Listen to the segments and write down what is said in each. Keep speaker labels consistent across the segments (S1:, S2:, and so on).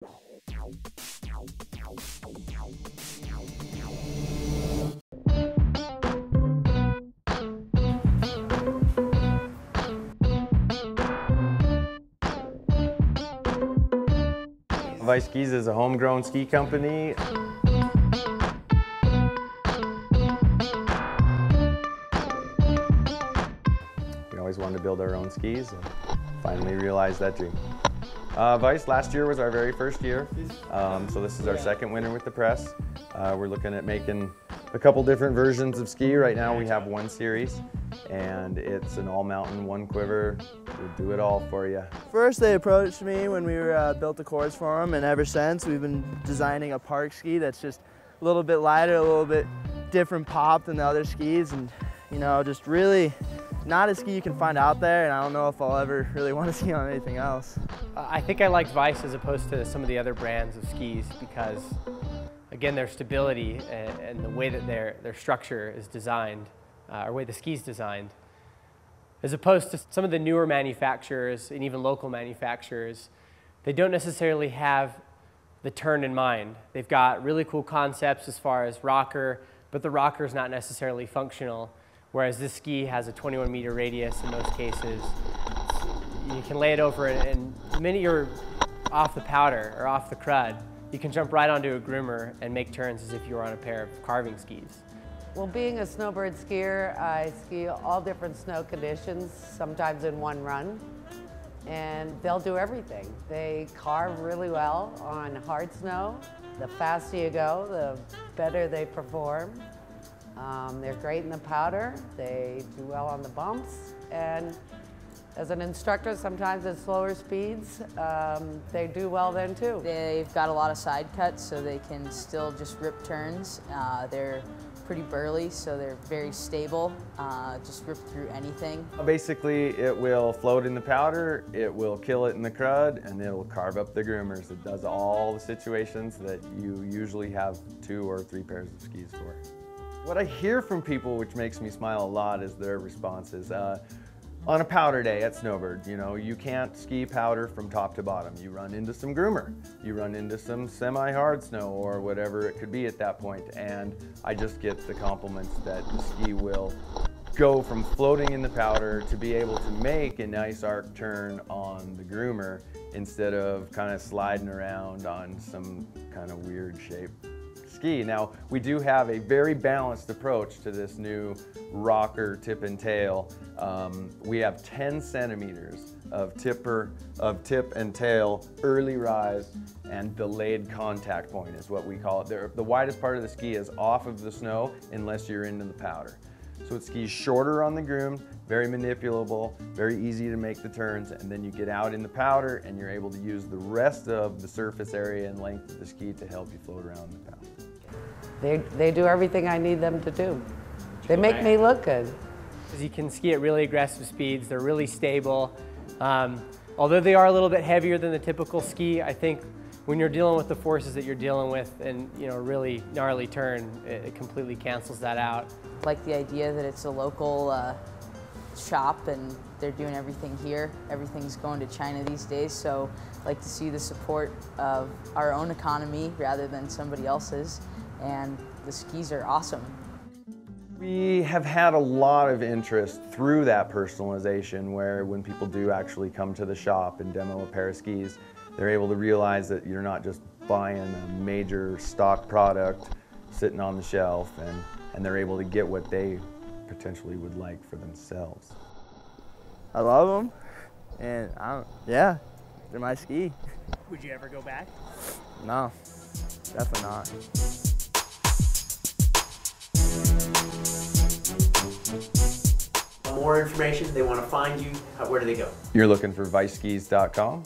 S1: Viice Skis is a homegrown ski company. We always wanted to build our own skis and finally realized that dream. Viice last year was our very first year, so this is our second winter with the press. We're looking at making a couple different versions of ski. Right now we have one series, and it's an all-mountain, one quiver. We'll do it all for you.
S2: First they approached me when we built the cores for them, and ever since we've been designing a park ski that's just a little bit lighter, a little bit different pop than the other skis, and you know, just really not a ski you can find out there, and I don't know if I'll ever really want to ski on anything else.
S3: I think I liked Viice as opposed to some of the other brands of skis because, again, their stability and the way that their structure is designed, or the way the ski's designed, as opposed to some of the newer manufacturers and even local manufacturers, they don't necessarily have the turn in mind. They've got really cool concepts as far as rocker, but the rocker is not necessarily functional, whereas this ski has a 21-meter radius in most cases. You can lay it over, and the minute you're off the powder or off the crud, you can jump right onto a groomer and make turns as if you were on a pair of carving skis.
S4: Well, being a snowbird skier, I ski all different snow conditions, sometimes in one run, and they'll do everything. They carve really well on hard snow. The faster you go, the better they perform. They're great in the powder, they do well on the bumps, and as an instructor, sometimes at slower speeds, they do well then too.
S5: They've got a lot of side cuts, so they can still just rip turns. They're pretty burly, so they're very stable, just rip through anything.
S1: Basically, it will float in the powder, it will kill it in the crud, and it will carve up the groomers. It does all the situations that you usually have 2 or 3 pairs of skis for. What I hear from people, which makes me smile a lot, is their responses. On a powder day at Snowbird, you know, you can't ski powder from top to bottom. You run into some groomer, you run into some semi-hard snow or whatever it could be at that point, and I just get the compliments that the ski will go from floating in the powder to be able to make a nice arc turn on the groomer instead of kind of sliding around on some kind of weird shape ski. Now, we do have a very balanced approach to this new rocker tip and tail. We have 10 centimeters of tip and tail early rise and delayed contact point is what we call it. The widest part of the ski is off of the snow unless you're into the powder. So it skis shorter on the groom, very manipulable, very easy to make the turns, and then you get out in the powder and you're able to use the rest of the surface area and length of the ski to help you float around the powder.
S4: They do everything I need them to do. They make me look good.
S3: You can ski at really aggressive speeds, they're really stable. Although they are a little bit heavier than the typical ski, I think when you're dealing with the forces that you're dealing with and a really gnarly turn, it completely cancels that out.
S5: I like the idea that it's a local shop and they're doing everything here. Everything's going to China these days, so I like to see the support of our own economy rather than somebody else's, and the skis are awesome.
S1: We have had a lot of interest through that personalization where when people do actually come to the shop and demo a pair of skis, they're able to realize that you're not just buying a major stock product sitting on the shelf, and they're able to get what they potentially would like for themselves.
S2: I love them, and yeah, they're my ski.
S6: Would you ever go back?
S2: No, definitely not.
S6: For more information, if they want to find you, where do they go?
S1: You're looking for viiceskis.com.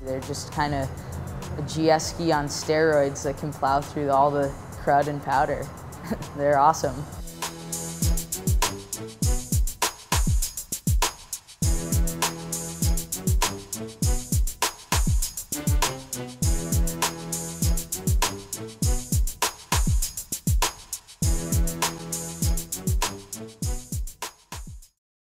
S5: They're just kind of a GS ski on steroids that can plow through all the crud and powder. They're awesome.